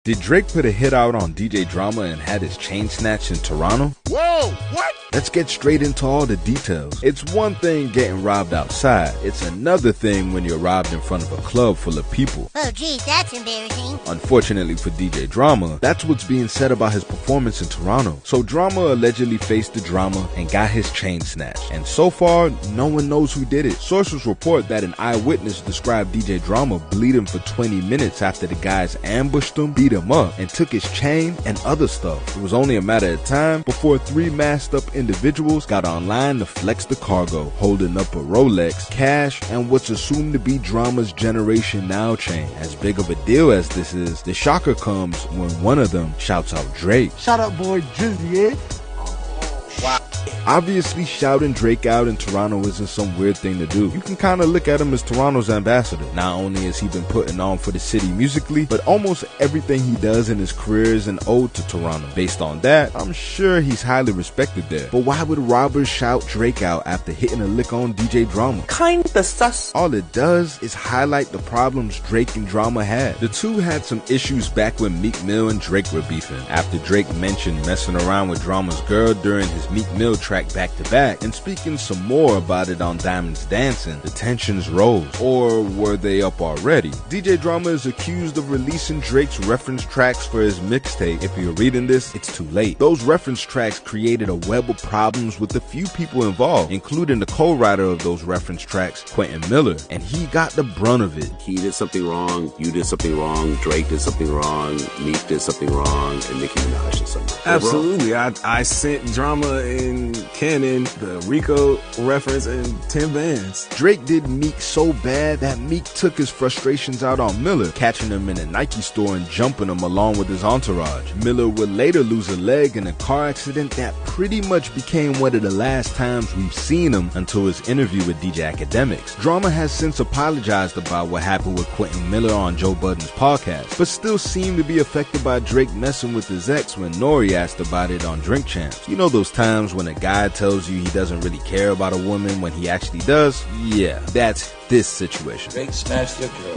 Did Drake put a hit out on DJ Drama and had his chain snatched in Toronto? Whoa, what? Let's get straight into all the details. It's one thing getting robbed outside. It's another thing when you're robbed in front of a club full of people. Oh geez, that's embarrassing. Unfortunately for DJ Drama, that's what's being said about his performance in Toronto. So Drama allegedly faced the drama and got his chain snatched. And so far, no one knows who did it. Sources report that an eyewitness described DJ Drama bleeding for 20 minutes after the guys ambushed him, beat him up, and took his chain and other stuff. It was only a matter of time before 3 masked up individuals got online to flex the cargo, holding up a Rolex, cash, and what's assumed to be Drama's Generation Now chain. As big of a deal as this is, the shocker comes when one of them shouts out Drake. Shout out boy Drizzy, eh? Wow. Obviously, shouting Drake out in Toronto isn't some weird thing to do. You can kind of look at him as Toronto's ambassador. Not only has he been putting on for the city musically, but almost everything he does in his career is an ode to Toronto. Based on that, I'm sure he's highly respected there. But why would robbers shout Drake out after hitting a lick on DJ Drama? Kinda sus. All it does is highlight the problems Drake and Drama had. The two had some issues back when Meek Mill and Drake were beefing. After Drake mentioned messing around with Drama's girl during his Meek Mill track Back to Back, and speaking some more about it on Diamonds Dancing, the tensions rose. Or were they up already? DJ Drama is accused of releasing Drake's reference tracks for his mixtape. If you're reading this, it's too late. Those reference tracks created a web of problems with a few people involved, including the co-writer of those reference tracks, Quentin Miller, and he got the brunt of it. He did something wrong, you did something wrong, Drake did something wrong, Meek did something wrong, and Nicki Minaj did something wrong. Absolutely. I sent Drama and Canon the Rico reference and 10 bands. Drake did Meek so bad that Meek took his frustrations out on Miller, catching him in a Nike store and jumping him along with his entourage. Miller would later lose a leg in a car accident that pretty much became one of the last times we've seen him until his interview with DJ Academics. Drama has since apologized about what happened with Quentin Miller on Joe Budden's podcast, but still seemed to be affected by Drake messing with his ex when Nori asked about it on Drink Champs. You know those times when a guy tells you he doesn't really care about a woman when he actually does? Yeah, that's this situation. Drake smashed your girl.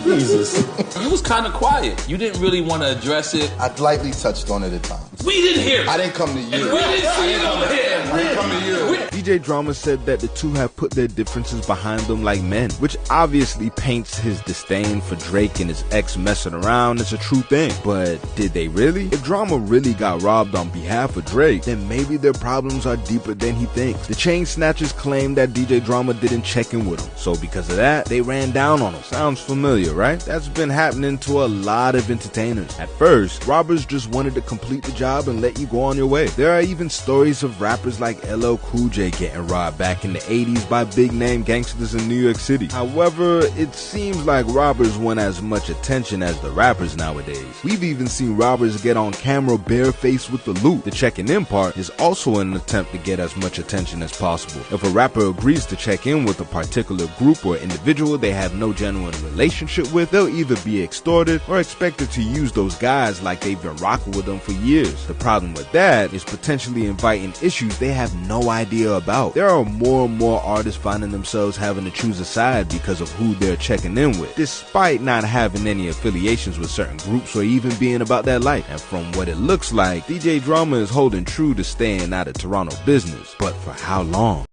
Jesus. You was kind of quiet. You didn't really want to address it. I lightly touched on it at times. We didn't hear it. I didn't come to you. We didn't see it over here. I didn't come to you. DJ Drama said that the two have put their differences behind them like men, which obviously paints his disdain for Drake and his ex messing around as a true thing. But did they really? If Drama really got robbed on behalf of Drake, then maybe their problems are deeper than he thinks. The chain snatchers claim that DJ Drama didn't check in with him, so because of that, they ran down on him. Sounds familiar, right? That's been happening to a lot of entertainers. At first, robbers just wanted to complete the job and let you go on your way. There are even stories of rappers like LL Cool J getting robbed back in the 80s by big name gangsters in New York City. However, it seems like robbers want as much attention as the rappers nowadays. We've even seen robbers get on camera barefaced with the loot. The checking in part is also an attempt to get as much attention as possible. If a rapper agrees to check in with a particular group or individual they have no genuine relationship with, they'll either be extorted or expected to use those guys like they've been rocking with them for years. The problem with that is potentially inviting issues they have no idea about. There are more and more artists finding themselves having to choose a side because of who they're checking in with, despite not having any affiliations with certain groups or even being about that life. And from what it looks like, DJ Drama is holding true to staying out of Toronto business. But for how long?